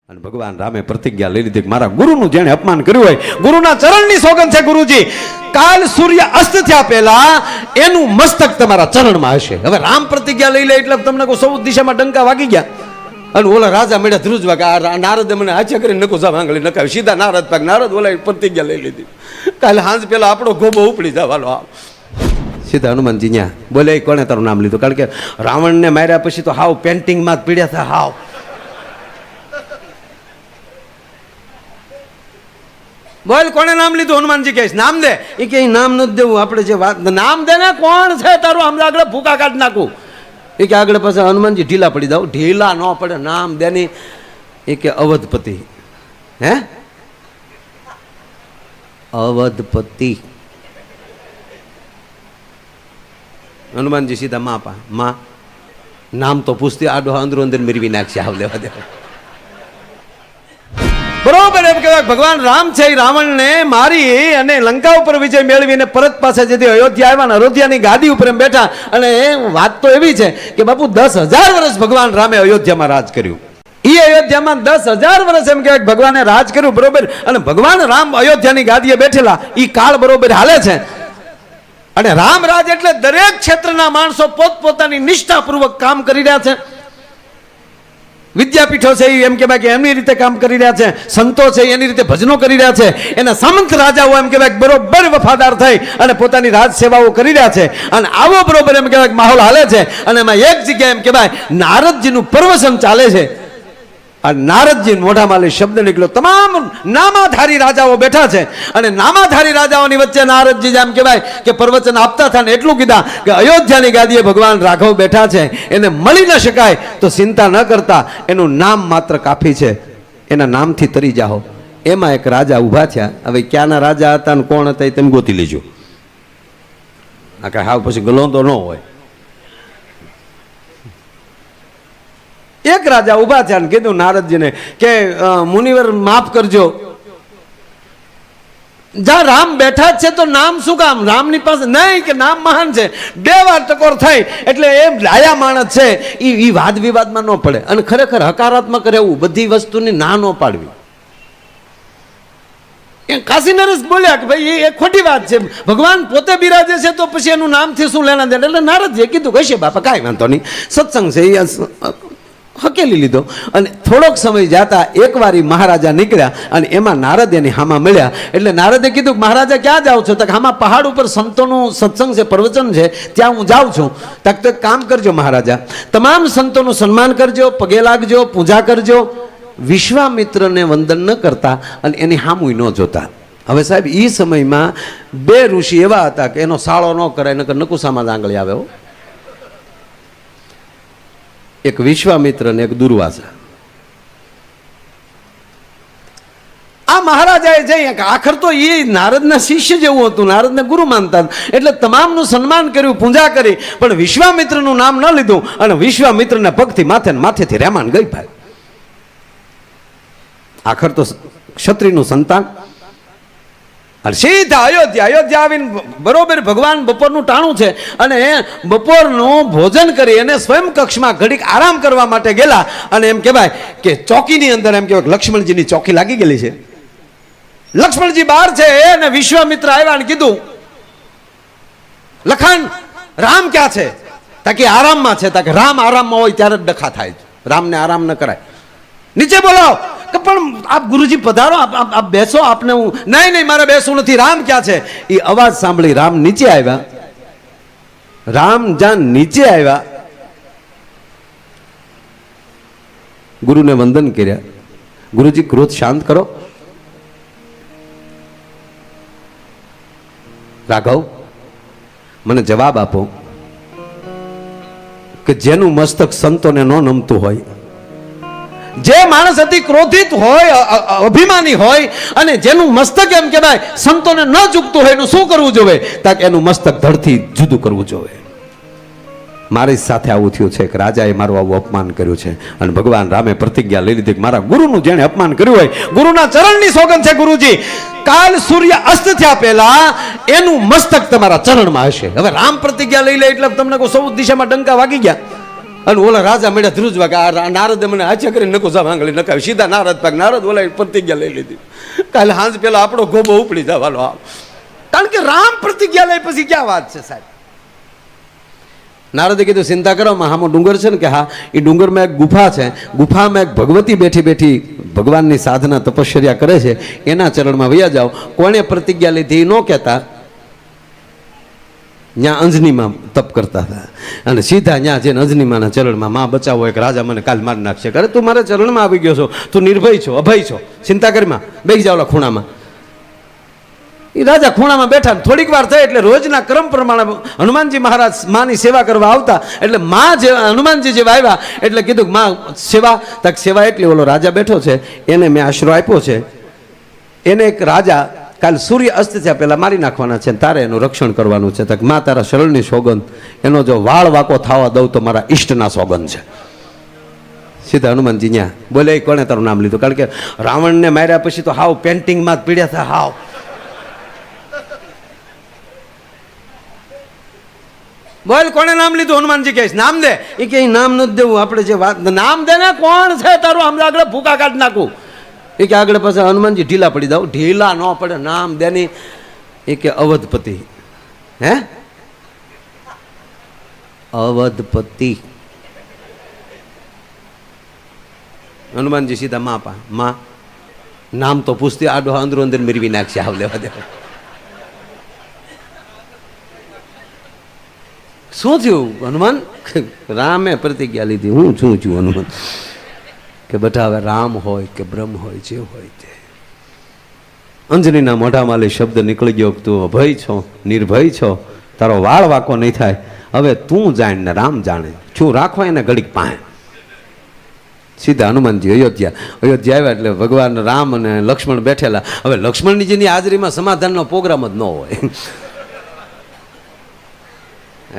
અને ભગવાન રામે પ્રતિજ્ઞા લઈ લીધી કે મારા ગુરુનું જેણે અપમાન કર્યું હોય, ગુરુના ચરણની સોગંદ છે ગુરુજી, કાલ સૂર્ય અસ્ત થયા પહેલા એનું મસ્તક તમારા ચરણમાં હશે. હવે રામ પ્રતિજ્ઞા લઈ લે એટલે તમને કોઈ સૌ દિશામાં ડંકા વાગી ગયા. અને ઓલા રાજા મેળા ધ્રુજવા કે આ નારદ મને આચા કરીને નકો જા આંગળી નકાવી સીધા નારદ પાક. નારદ ઓલા પ્રતિજ્ઞા લઈ લીધી, કાલે હાંજ પેલા આપણો ગોબો ઉપડી જવાનો. સીધા હનુમાનજી ન્યા બોલે કોને તારું નામ લીધું? કારણ કે રાવણને માર્યા પછી તો હાવ પેન્ટિંગમાં જ પીડ્યા હતા. હાવ બોલ કોને નામ લીધું? હનુમાનજી કહે નામ દે. એ કે નામ નથી દેવું, આપણે જે વાત નામ દે ને. કોણ છે તારું? આમ આગળ ભૂકા કાઢી નાખું. એ કે આગળ પાછા હનુમાનજી ઢીલા પડી જાવ. ઢીલા ન પડે, નામ દે ની. એ કે અવધપતિ. હે અવધપતિ. હનુમાનજી સીધા માં પા માં નામ તો પૂછતી આડો અંદરો અંદર મેળવી નાખશે. આવ લેવા દે બરોબર. એમ કહેવાય ભગવાન રામ છે એ રાવણને મારી અને લંકા ઉપર વિજય મેળવીને પરત પાસે જેથી અયોધ્યા આવ્યા ને અયોધ્યાની ગાદી ઉપર એમ બેઠા. અને વાત તો એવી છે કે બાપુ 10,000 વર્ષ ભગવાન રામે અયોધ્યામાં રાજ કર્યું. એ અયોધ્યામાં 10,000 વર્ષ એમ કહેવાય ભગવાને રાજ કર્યું. બરોબર. અને ભગવાન રામ અયોધ્યાની ગાદીએ બેઠેલા એ કાળ બરોબર હાલે છે. અને રામ રાજ એટલે દરેક ક્ષેત્રના માણસો પોતપોતાની નિષ્ઠાપૂર્વક કામ કરી રહ્યા છે. વિદ્યાપીઠો છે એમ કહેવાય કે એમની રીતે કામ કરી રહ્યા છે. સંતો છે એની રીતે ભજનો કરી રહ્યા છે. એના સામંત રાજાઓ એમ કહેવાય બરોબર વફાદાર થઈ અને પોતાની રાજ સેવાઓ કરી રહ્યા છે. અને આવો બરોબર એમ કહેવાય માહોલ હાલે છે. અને એમાં એક જગ્યાએ એમ કહેવાય નારદજીનું પ્રવચન ચાલે છે. આ નારદજી મોઢામાં શબ્દ નીકળ્યો. તમામ નામાધારી રાજાઓ બેઠા છે. અને નામાધારી રાજાઓની વચ્ચે નારદજી જેમ કહેવાય કે પ્રવચન આપતા હતા ને એટલું કીધા કે અયોધ્યાની ગાદીએ ભગવાન રાઘવ બેઠા છે, એને મળી ન શકાય તો ચિંતા ન કરતા, એનું નામ માત્ર કાફી છે, એના નામથી તરી જાઓ. એમાં એક રાજા ઊભા થયા. હવે ક્યાંના રાજા હતા ને કોણ હતા એ તમે ગોતી લેજો. આ કાંઈ હાવ પછી ગલોંદો ન હોય. એક રાજા ઉભા થયા ને કીધું નારદજીને કે મુનિવર માફ કરજો, જ્યાં રામ બેઠા જ છે તો નામ શું કામ? રામની પાસે નહીં કે નામ મહાન છે. 2 વાર ટકોર થઈ એટલે એમ ડાયા માણસ છે એ વાદ વિવાદમાં ન પડે. અને ખરેખર હકારાત્મક રહેવું, બધી વસ્તુની ના ન પાડવી. એ કાશી નરેશ બોલ્યા કે ભાઈ એ ખોટી વાત છે. ભગવાન પોતે બિરાજે છે તો પછી એનું નામથી શું લેના દે? એટલે નારદજીએ કીધું કહીશે બાપા કાંઈ વાંધો નહીં, સત્સંગ છે એ હકેલી લીધો. અને થોડોક સમય જતા એકવાર મહારાજા નીકળ્યા અને એમાં નારદ એની હામાં મળ્યા. એટલે નારદે કીધું મહારાજા ક્યાં જાઓ છો? તક હામાં પહાડ ઉપર સંતોનું સત્સંગ છે, પ્રવચન છે, ત્યાં હું જાઉં છું. તક તો એક કામ કરજો મહારાજા, તમામ સંતોનું સન્માન કરજો, પગે લાગજો, પૂજા કરજો. વિશ્વામિત્રને વંદન ન કરતા અને એની હામું ન જોતા. હવે સાહેબ એ સમયમાં 2 ઋષિ એવા હતા કે એનો સાળો ન કરાય, નકર નકુસામાં જ આંગળી આવે. એક વિશ્વામિત્ર ને એક દુર્વાસા. આ મહારાજાએ જઈ આખર તો એ નારદના શિષ્ય જેવું હતું, નારદને ગુરુ માનતા, એટલે તમામનું સન્માન કર્યું, પૂજા કરી, પણ વિશ્વામિત્રનું નામ ન લીધું. અને વિશ્વામિત્રના પગથી માથેથી રેમાન ગઈ ભાઈ. આખર તો ક્ષત્રિયનું સંતાન. અને સીધા અયોધ્યા આવીને બરોબર ભગવાન બપોરનું ટાણું છે અને બપોરનું ભોજન કરી અને સ્વયં કક્ષમાં ઘડીક આરામ કરવા માટે ગયેલા. અને એમ કહેવાય કે ચોકીની અંદર એમ કહેવાય લક્ષ્મણજીની ચોકી લાગી ગયેલી છે. લક્ષ્મણજી બહાર છે અને વિશ્વામિત્ર આવ્યા અને કીધું લખન રામ ક્યાં છે? તાકી આરામમાં છે. તાકે રામ આરામમાં હોય ત્યારે જ ડખા થાય, રામને આરામ ન કરાય. નીચે બોલાવો. પણ આપ ગુરુજી પધારો, આપ બેસો, આપને હું. નહીં મારે બેસવું નથી. રામ ક્યાં છે? એ અવાજ સાંભળી રામ નીચે આવ્યા. રામ જ્યાં નીચે આવ્યા ગુરુને વંદન કર્યા. ગુરુજી ક્રોધ શાંત કરો. રાઘવ મને જવાબ આપો કે જેનું મસ્તક સંતોને ન નમતું હોય, જે માણસ અતિ ક્રોધિત હોય, અભિમાની હોય, અને જેનું મસ્તક એમ કહેવાય સંતોને ન ચૂકતું હોય, એનું શું કરવું જોઈએ? તાકે એનું મસ્તક ધડથી જુદું કરવું જોઈએ. મારી સાથે આવું થયું છે કે રાજાએ મારું આવું અપમાન કર્યું છે. અને ભગવાન રામે પ્રતિજ્ઞા લઈ લીધી કે મારા ગુરુનું જેણે અપમાન કર્યું હોય, ગુરુના ચરણની સોગંદ છે ગુરુજી, કાલ સૂર્ય અસ્ત થયા પહેલા એનું મસ્તક તમારા ચરણમાં હશે. હવે રામ પ્રતિજ્ઞા લઈ લે એટલે તમને કોઈ સૌ દિશામાં ડંકા વાગી ગયા. અને ઓલા રાજા મળ્યા ધ્રુજવા કે આ નારદે મને આચા કરી નકો જા આંગળી નકાવી સીધા નારદ પાક નારદ ઓલા પ્રતિજ્ઞા લઈ લીધી કાલે હાંજ પેલા આપણો ગોબો ઉપડી જવાનો કારણ કે રામ પ્રતિજ્ઞા લઈ પછી ક્યાં વાત છે સાહેબ. નારદે કીધું ચિંતા કરો હામો ડુંગર છે ને કે હા એ ડુંગરમાં એક ગુફા છે, ગુફામાં એક ભગવતી બેઠી બેઠી ભગવાનની સાધના તપશ્ચર્યા કરે છે, એના ચરણમાં વયા જાઓ. કોણે પ્રતિજ્ઞા લીધી એ ન કહેતા, ત્યાં અંજનીમાં તપ કરતા હતા અને સીધા ત્યાં જઈને અંજનીમાના ચરણમાં માં બચાવો એક રાજા મને કાલ મારી નાખશે. કરે તું મારા ચરણમાં આવી ગયો છો, તું નિર્ભય છો, અભય છો, ચિંતા કરીમાં બેસી જાઓ ઓલા ખૂણામાં. એ રાજા ખૂણામાં બેઠા. થોડીક વાર થઈ એટલે રોજના ક્રમ પ્રમાણે હનુમાનજી મહારાજ માની સેવા કરવા આવતા. એટલે માં જે હનુમાનજી જેવા આવ્યા એટલે કીધું માં સેવા તક સેવા એટલી ઓલો રાજા બેઠો છે એને મેં આશરો આપ્યો છે, એને એક રાજા કાલ સૂર્ય અસ્ત થયા પહેલા મારી નાખવાના છે, તારે એનું રક્ષણ કરવાનું છે. તક માં તારા શરણની સોગંદ, એનો જો વાળ વાકો થવા દઉં તો મારા ઈષ્ટના સોગંદ છે. સીધા હનુમાનજી ત્યાં બોલે કોણે તારું નામ લીધું? કારણ કે રાવણને માર્યા પછી તો હાવ પેન્ટિંગમાં જ પીડ્યા હતા. હાવ બોલ કોણે નામ લીધું? હનુમાનજી કહે નામ દે. એ કે નામ નથી દેવું, આપણે જે વાત નામ દે ને કોણ છે તારું, આમ આગળ ભૂકા કાઢી નાખું. એ કે આગળ પાછા હનુમાનજી ઢીલા પડી જાવ. ઢીલા ન પડે, નામ દેની. એ કે અવધપતિ. હે અવધપતિ. હનુમાનજી સીધા માં પા માં નામ તો પૂછતી આડો અંદરો અંદર મેળવી નાખશે. આવ લેવા દે. શું થયું હનુમાન? રામે પ્રતિજ્ઞા લીધી. હું શું છું હનુમાન કે બેટા હવે રામ હોય કે બ્રહ્મ હોય જે હોય તે. અંજનીના મોઢામાં લઈ શબ્દ નીકળી ગયો, તું અભય છો, નિર્ભય છો, તારો વાળ વાકો નહીં થાય. હવે તું જાણ ને રામ જાણે, શું રાખો એને ઘડીક પાસે. સીધા હનુમાનજી અયોધ્યા આવ્યા એટલે ભગવાન રામ અને લક્ષ્મણ બેઠેલા. હવે લક્ષ્મણજીની હાજરીમાં સમાધાનનો પ્રોગ્રામ જ ન હોય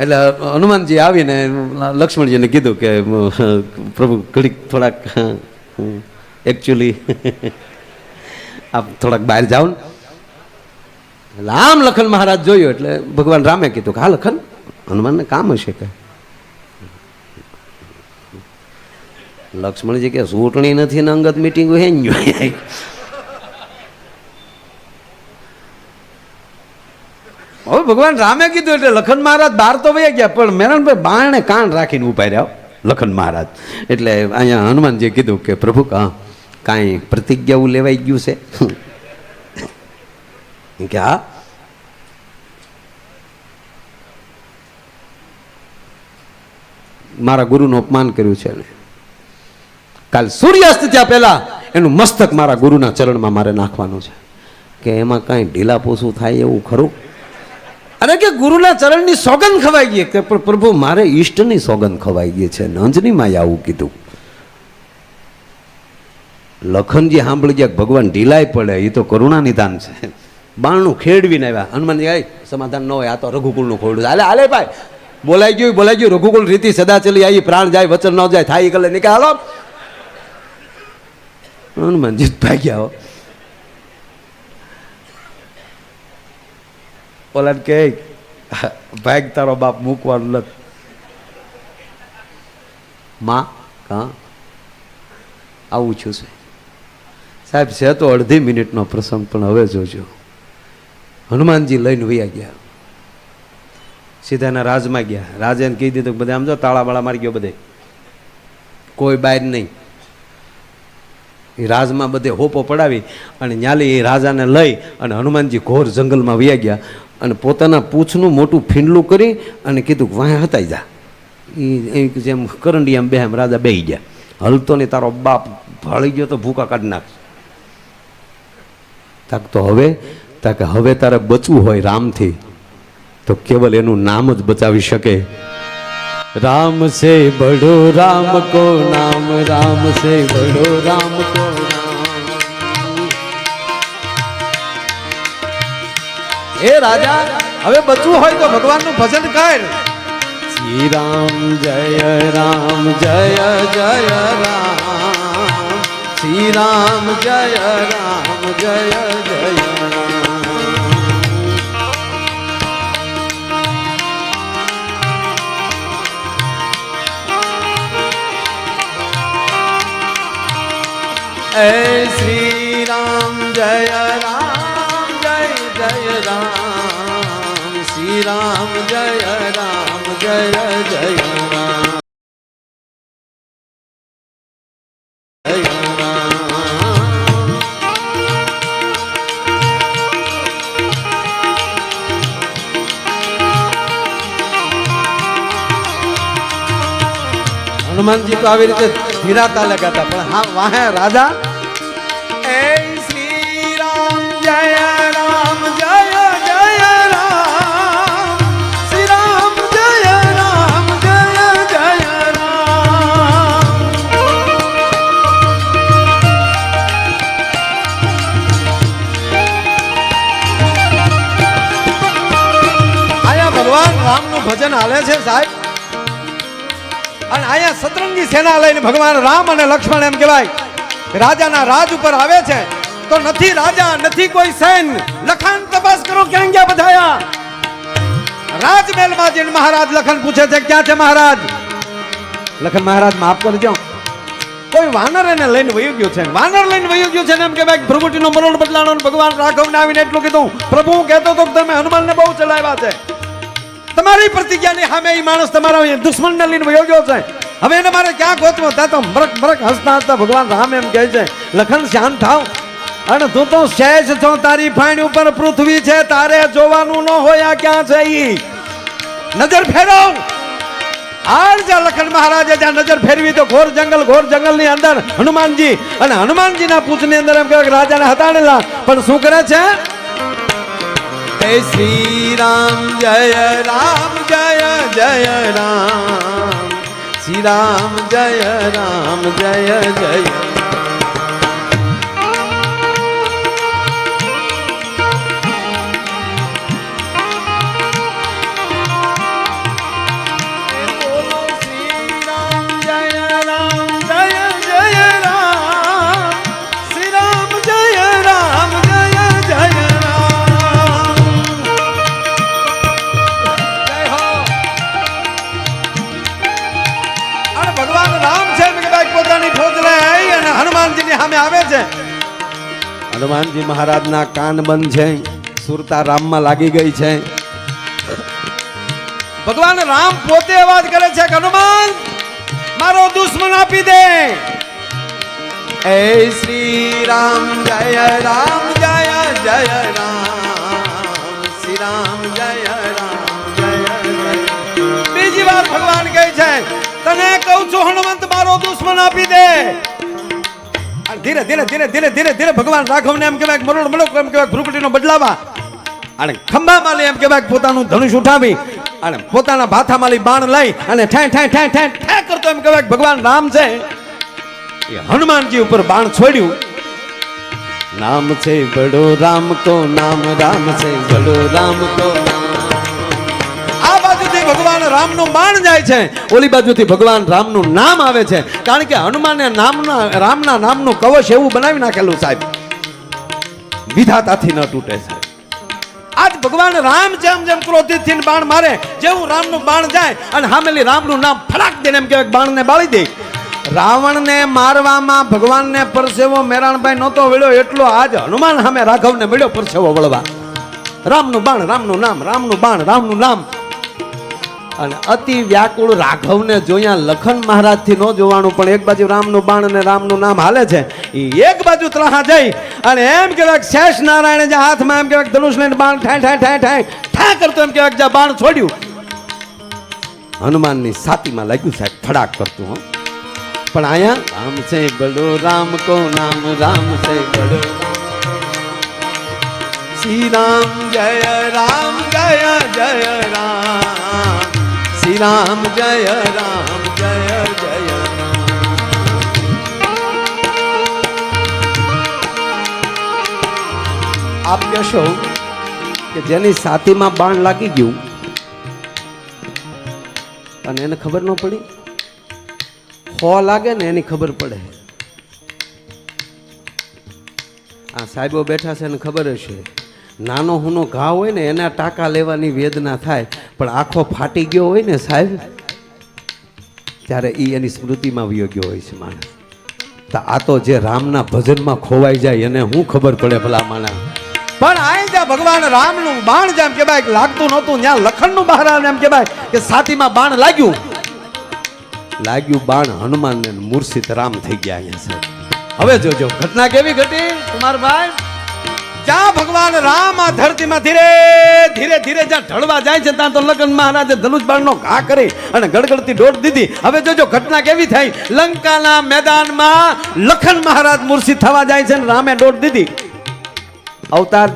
એટલે હનુમાનજી આવીને લક્ષ્મણજીને કીધું કે પ્રભુ ઘડીક થોડાક એકચ્યુઅલી આપ થોડાક બહાર જાઓ ને. એટલે આમ લખન મહારાજ જોયું એટલે ભગવાન રામે કીધું કે હા લખન, હનુમાનને કામ હશે કે. લક્ષ્મણજી કે ચૂંટણી નથી ને અંગત મિટિંગ હે. હવે ભગવાન રામે કીધું એટલે લખન મહારાજ બહાર તો વયા ગયા, પણ મેરણભાઈ બારણે કાન રાખીને ઉભા રહ્યા લખન મહારાજ. એટલે અહીંયા હનુમાનજીએ કીધું કે પ્રભુ કાંઈ પ્રતિજ્ઞાઓ લેવાઈ ગયું છે કે હા. મારા ગુરુનું અપમાન કર્યું છે, કાલ સૂર્યાસ્ત થયા પહેલા એનું મસ્તક મારા ગુરુના ચરણમાં મારે નાખવાનું છે. કે એમાં કાંઈ ઢીલા પોસું થાય એવું ખરું? અરે કે ગુરુના ચરણની સોગંદ ખવાઈ ગઈ. કે પણ પ્રભુ મારે ઈષ્ટની સોગંદ ખવાઈ ગઈ છે. અંજનીમાં આવું કીધું. લખનજી સાંભળી ગયા ભગવાન ઢીલાય પડે, એ તો કરુણા નિધાન છે. બાણું ખેડવીને આવ્યા. હનુમાનજી આય સમાધાન ન હોય, આ તો રઘુકુળનું ખોરડું. હાલે હાલે ભાઈ, બોલાઈ ગયું. રઘુકુળ રીતિ સદા ચલી આવી, પ્રાણ જાય વચન ન જાય, થાય ગલે નીકળે હાલો. હનુમાનજી ભાગ્યા હો. ઓલા કે ભાગ તારો બાપ મૂકવાનું નથી. માં કા આવું છું સાહેબ છે તો અડધી મિનિટનો પ્રસંગ, પણ હવે જોજો. હનુમાનજી લઈને વયા ગયા, સીધા એના રાજમાં ગયા. રાજાને કહી દીધું કે બધે આમ જો તાળા બાળા મારી ગયો, બધે કોઈ બહાર નહીં. એ રાજમાં બધે હોપો પડાવી અને ન્યાલી એ રાજાને લઈ અને હનુમાનજી ઘોર જંગલમાં વયા ગયા અને પોતાના પૂંછનું મોટું ફીંડલું કરી અને કીધું વાહ હતાઈ જા. એ જેમ કરંડી એમ બે એમ રાજા બેહી ગયા. હલતો નહીં, તારો બાપ ભાળી ગયો તો ભૂકા કાઢી નાખ. તાક તો હવે તારે બચવું હોય રામથી તો કેવલ એનું નામ જ બચાવી શકે. राम से बड़ो राम को नाम, राम से बड़ो राम को नाम. ए राजा હવે બચવું હોય તો ભગવાનનું ભજન કર. શ્રી રામ જય રામ જય જય રામ, શ્રી રામ જય રામ જય જય રામ. એ શ્રી રામ જય રામ જય જય રામ શ્રી રામ જય રામ જય જય રામ જય રામ હનુમાનજી તો આવી રીતે ધીરા તાલે ગાતા પણ હા વાહે રાજા એ શ્રી રામ જય રામ જય જય રામ શ્રી રામ જય રામ જય જય રામ આયા ભગવાન રામનું ભજન હાલે છે સાહેબ અને અહીંયા સતરંગી સેના લઈને ભગવાન રામ અને લક્ષ્મણ એમ કહેવાય રાજાના રાજ ઉપર આવે છે તો નથી રાજા નથી કોઈ સૈન લખન તપાસ કરો ક્યાં ગયા બધાયા રાજમહેલમાં જઈને મહારાજ લખન પૂછે છે ક્યાં છે મહારાજ લખન મહારાજ માફ કરજો કોઈ વાનર એને લઈને વયું ગયું છે વાનર લઈને વયું ગયું છે ને એમ કે ભાઈ ભ્રુકુટીનો મરોડ બદલાણો ભગવાન રાઘવને આવીને એટલું કીધું પ્રભુ હું કહેતો તો તમે હનુમાનને બહુ ચલાવ્યા છે તમારી પ્રતિજ્ઞાની સામે એ માણસ તમારા દુશ્મનને લઈને વયો ગયો છે હવે એને મારે ક્યાં ગોતવો ત્યાં તો મરક મરક હસતા હસતા ભગવાન રામ એમ કહે છે લખન શાંત થાવ અને તું તો શેષ છો તારી ફાઈન ઉપર પૃથ્વી છે તારે જોવાનું ન હોય આ ક્યાં છે ઈ નજર ફેરવ હાલ જા લખન મહારાજે જ્યાં નજર ફેરવી તો ઘોર જંગલ ની અંદર હનુમાનજી અને હનુમાનજીના પૂછની અંદર એમ કહેવાય રાજાને હતાડેલા પણ શું કરે છે શ્રી રામ જય રામ જય જય રામ શ્રી રામ જય રામ જય જય હનુમાનજી મહારાજના કાન બંધ છે સુરતા રામમાં લાગી ગઈ છે ભગવાન રામ પોતે અવાજ કરે છે કે હનુમાન મારો દુશ્મન આપી દે એ શ્રી રામ જય રામ જય જય રામ શ્રી રામ જય રામ જય જય બીજી વાર ભગવાન કહે છે તને કહું છું હનુમંત મારો દુશ્મન આપી દે ધીરે ધીરે ધીરે ધીરે ધીરે ધીરે ભગવાન રાઘવને એમ કહેવાય મરોડ મરોડ એમ કહેવાય ભ્રુકુટીનો બદલાવા અને ખંભા માલી એમ કહેવાય પોતાનું ધનુષ ઉઠાવી અને પોતાના ભાથા માલી બાણ લઈ અને ઠે ઠે ઠે ઠે ઠે કરતો એમ કહેવાય ભગવાન રામ છે એ હનુમાનજી ઉપર બાણ છોડ્યું નામ છે બડો રામ કો નામ રામ છે બડો રામ કો ભગવાન રામનું બાણ જાય છે ઓલી બાજુથી ભગવાન રામનું નામ આવે છે કારણ કે હનુમાને રામના નામનું કવચ એવું બનાવી નાખેલું સાહેબ વિધાતાથી ન તૂટે સાહેબ આજ ભગવાન રામ જેમ જેમ ક્રોધિતથી બાણ મારે જેવું રામનું બાણ જાય અને હામેલી રામનું નામ ફડાક દઈને એમ કહેવાય બાણને બાળી દે રાવણને મારવામાં ભગવાનને પરસેવો મેરાણભાઈ નહોતો વળ્યો એટલો આજ હનુમાન સામે રાઘવને મળ્યો પરસેવો વળવા રામનું બાણ રામનું નામ રામનું બાણ રામનું નામ અને અતિ વ્યાકુળ રાઘવને જોયા લખન મહારાજથી ન જોવાનું પણ એક બાજુ રામનું બાણ અને રામનું નામ હાલે છે એ એક બાજુ ત્રહા જઈ અને એમ કહેવાય શેષ નારાયણ જે હાથમાં એમ કહેવાય ધનુષ લઈને બાણ ઠાય ઠાય ઠાય ઠાય ઠા કરતો એમ કહેવાય જ્યાં બાણ છોડ્યું હનુમાનની છાતીમાં લાગ્યું સાહેબ ફડાક કરતું હો પણ આયા રામ છે બડો રામ કો નામ રામ છે બડો શ્રી રામ જય રામ જય જય રામ શ્રી રામ જય રામ જય જય આપ કહેશો કે જેની છાતીમાં બાણ લાગી ગયું અને એને ખબર ન પડી હો લાગે ને એની ખબર પડે આ સાહેબો બેઠા છે એને ખબર હશે નાનો હુનો ઘા હોય ને એના ટાંકા લેવાની વેદના થાય પણ આખો ફાટી ગયો હોય ને સાહેબ ત્યારે એ એની સ્મૃતિમાં વયો ગયો હોય છે માણસ તો આ તો જે રામના ભજનમાં ખોવાઈ જાય એને હું ખબર પડે ભલા માના. પણ આ જ્યાં ભગવાન રામનું બાણ જેમ કહેવાય લાગતું નહોતું, ત્યાં લખનનું બહાર એમ કહેવાય કે છાતીમાં બાણ લાગ્યું બાણ હનુમાન ને મૂર્છિત રામ થઈ ગયા અહીંયા છે. હવે જોજો ઘટના કેવી ઘટી કુમાર ભાઈ. જ્યાં ભગવાન રામ આ ધરતીમાં ધીરે ધીરે ધીરે જ્યાં ઢળવા જાય છે ત્યાં તો લખન મહારાજે ધનુષ બાણનો ઘા કરી અને ગડગડતી દોટ દીધી. હવે જોજો ઘટના કેવી થઈ. લંકાના મેદાનમાં લખન મહારાજ મૂર્છિત થવા જાય છે અને રામે દોટ દીધી. અવતાર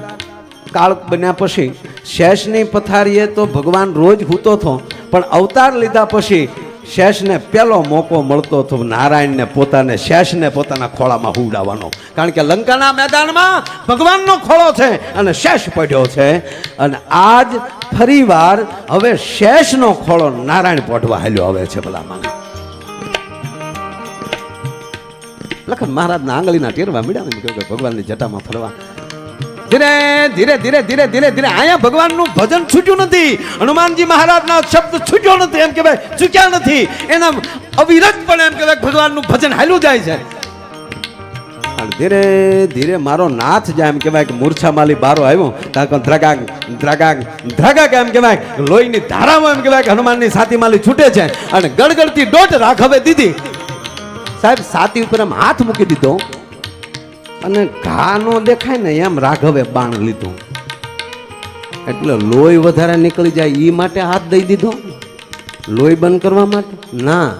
કાળ બન્યા પછી શેષની પથારીએ તો ભગવાન રોજ હૂતો હતો, પણ અવતાર લીધા પછી શેષને પહેલો મોકો મળતો હતો નારાયણને પોતાને શેષને પોતાના ખોળામાં હુવડાવવાનો. કારણ કે લંકાના મેદાનમાં ભગવાનનો ખોળો છે અને શેષ પડ્યો છે, અને આજ ફરીવાર હવે શેષનો ખોળો નારાયણ પોઢવા હાલ્યો આવે છે. ભલા માને લખન મહારાજના આંગળીના ટેરવા મળ્યા ને કે ભગવાનની જટામાં ફરવા. ધીરે ધીરે ધીરે ધીરે ધીરે ધીરે અહીંયા ભગવાનનું ભજન છૂટ્યું નથી. હનુમાનજી મહારાજના શબ્દ છૂટ્યો નથી એમ કહેવાય, ચૂક્યા નથી. એના અવિરતપણે એમ કહેવાય ભગવાનનું ભજન હાલ્યું જાય છે. અને ધીરે ધીરે મારો નાથ જાય એમ કહેવાય કે મૂર્છામાલી બારો આવ્યો તાકો ધ્રગાગ ધ્રગાગ ધ્રગાગ એમ કહેવાય લોહીની ધારામાં એમ કહેવાય કે હનુમાનની છાતીમાલી છૂટે છે અને ગળગળતી દોટ રાઘવે દીધી. સાહેબ છાતી ઉપર એમ હાથ મૂકી દીધો અને ઘા નો દેખાય ને એમ રાઘવે બાણ લીધું, એટલે લોહી વધારે નીકળી જાય એ માટે હાથ દઈ દીધો, લોહી બંધ કરવા માટે ના.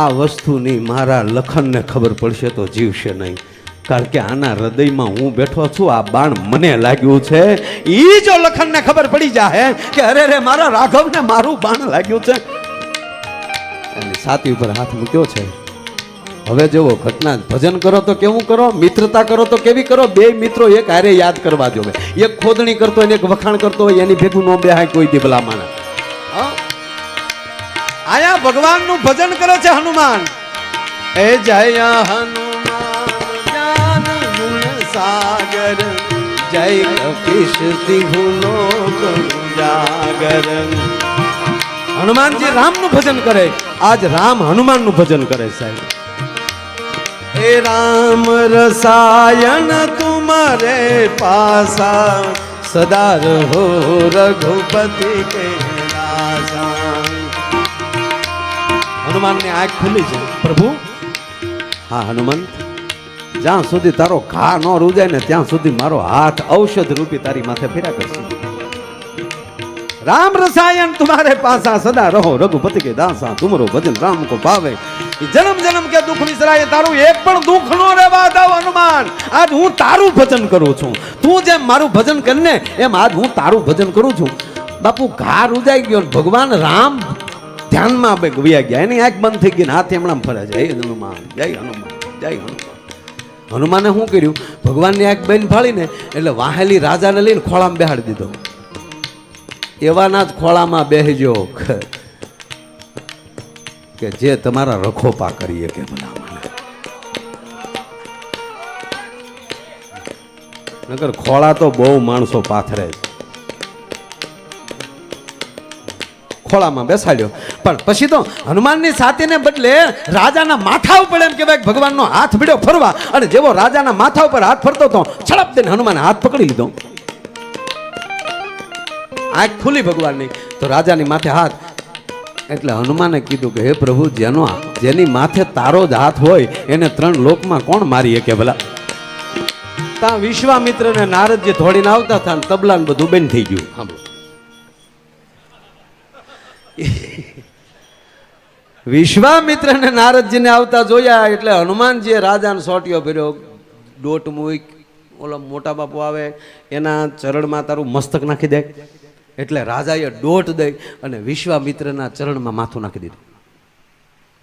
આ વસ્તુની મારા લખનને ખબર પડશે તો જીવશે નહીં, કારણ કે આના હૃદયમાં હું બેઠો છું. આ બાણ મને લાગ્યું છે. એ જો લખનને ખબર પડી જાય કે અરે રે મારા રાઘવને મારું બાણ લાગ્યું છે, એની છાતી ઉપર હાથ મૂક્યો છે. હવે જુઓ ઘટના. ભજન કરો તો કેવું કરો, મિત્રતા કરો તો કેવી કરો. બે મિત્રો એક હારે યાદ કરવા જોવે. એક ખોદણી કરતો હોય ને એક વખાણ કરતો હોય એની ભેગું નો બેહાય કોઈ દી ભલા માણસ. આયા ભગવાનનું ભજન કરે છે હનુમાન. એ જય હનુમાન જ્ઞાન ગુણ સાગર જય કપીશ સિંહનો જાગર. હનુમાનજી રામનું ભજન કરે, આજ રામ હનુમાનનું ભજન કરે સાહેબ. हे राम रसायन तुम्हारे पासा सदा रहो रघुपति के दासा. हनुमान ने आंख खुली છે. પ્રભુ હા હનુમંત, જ્યાં સુધી તારો ઘા ન રૂજાય ને ત્યાં સુધી મારો હાથ ઔષધ રૂપી તારી માથે ફેરા કરશે. राम रसायन तुम्हारे पासा सदा रहो रघुपति के दासा तुमरो भजन राम को पावे. जन्म जन्म के दुख विसराय तारू एक पण दुख नो रेवा दो हनुमान. आज हूँ तारू भजन करू छू. तू जेम मारू भजन करने एम आज हूँ तारू भजन करू छू. बापू घा रुजाई गयो. भगवान राम ध्यान में वया गया, एनी आंख बंद थई गई, हाथ एमणाम फरे. जय हनुमान जय हनुमान जय हनुमान. हनुमाने શું કર્યું, ભગવાનની આંખ બંધ ફાળીને એટલે વાહેલી રાજાને લઈને ખોળામાં બેહાડી દીધો. એવાના જ ખોળામાં બેહજો કે જે તમારા રખોપા કરીએ કે ભલા. નકર ખોળા તો બહુ માણસો પાથરે છે. ખોળામાં બેસાડ્યો, પણ પછી તો હનુમાનની છાતીને બદલે રાજાના માથા ઉપર એમ કહેવાય ભગવાનનો હાથ ભીડ્યો ફરવા, અને જેવો રાજાના માથા ઉપર હાથ ફરતો હતો છડપ દઈને હનુમાને હાથ પકડી લીધો. આંખ ખુલી ભગવાનની તો રાજાની માથે હાથ. એટલે હનુમાને કીધું કે હે પ્રભુ, જેની માથે તારો જ હાથ હોય એને ત્રણ લોકમાં કોણ મારી શકે ભલા. ત્યાં વિશ્વામિત્ર ને નારદજી થોડીને આવતા હતા, તબલા ને બધું બંધ થઈ ગયું. વિશ્વામિત્ર ને નારદજી ને આવતા જોયા એટલે હનુમાનજીએ રાજાને સોટિયો ફેર્યો, દોટ મૂક, ઓલો મોટા બાપુ આવે એના ચરણમાં તારું મસ્તક નાખી દે. એટલે રાજાએ દોટ દઈ અને વિશ્વામિત્રના ચરણમાં માથું નાખી દીધું.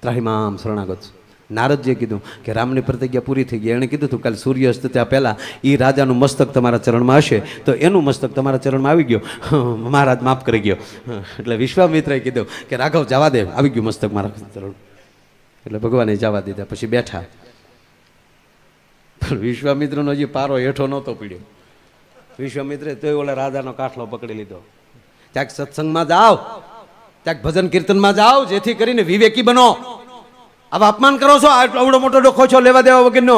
ત્રાહિમામ શરણાગત. નારદજીએ કીધું કે રામની પ્રતિજ્ઞા પૂરી થઈ ગઈ. એણે કીધું હતું કાલે સૂર્યાસ્ત ત્યાં પહેલાં એ રાજાનું મસ્તક તમારા ચરણમાં હશે, તો એનું મસ્તક તમારા ચરણમાં આવી ગયો. મહારાજ માફ કરી ગયો. એટલે વિશ્વામિત્રએ કીધું કે રાઘવ જવા દે, આવી ગયું મસ્તક મારા ચરણ. એટલે ભગવાને જવા દીધા. પછી બેઠા. પણ વિશ્વામિત્રનો જે પારો હેઠો નહોતો પીડ્યો. વિશ્વામિત્રે તોય ઓલા રાજાનો કાઠલો પકડી લીધો. ક્યાંક સત્સંગમાં જાઓ, ક્યાંક ભજન કીર્તનમાં જાઓ, જેથી કરીને વિવેકી બનો. હવે અપમાન કરો છો, આવડો મોટો ડોખો છો લેવા દેવા વગરનો.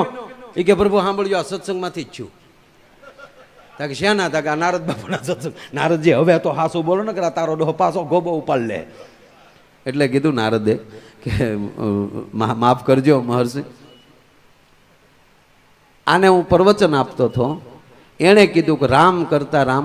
એ કે પ્રભુ સાંભળજો, આ સત્સંગમાંથી જ છું. તા કે શ્યાના? તા કે આ નારદ બાપુના સત્સંગ. નારદજી હવે તો હાસું બોલો ને કે આ તારો ડોહો પાછો ગોબો ઉપાડ લે. એટલે કીધું નારદે કે માફ કરજો મહર્ષિ, આને હું પ્રવચન આપતો હતો, એણે કીધું કે રામ કરતા રામ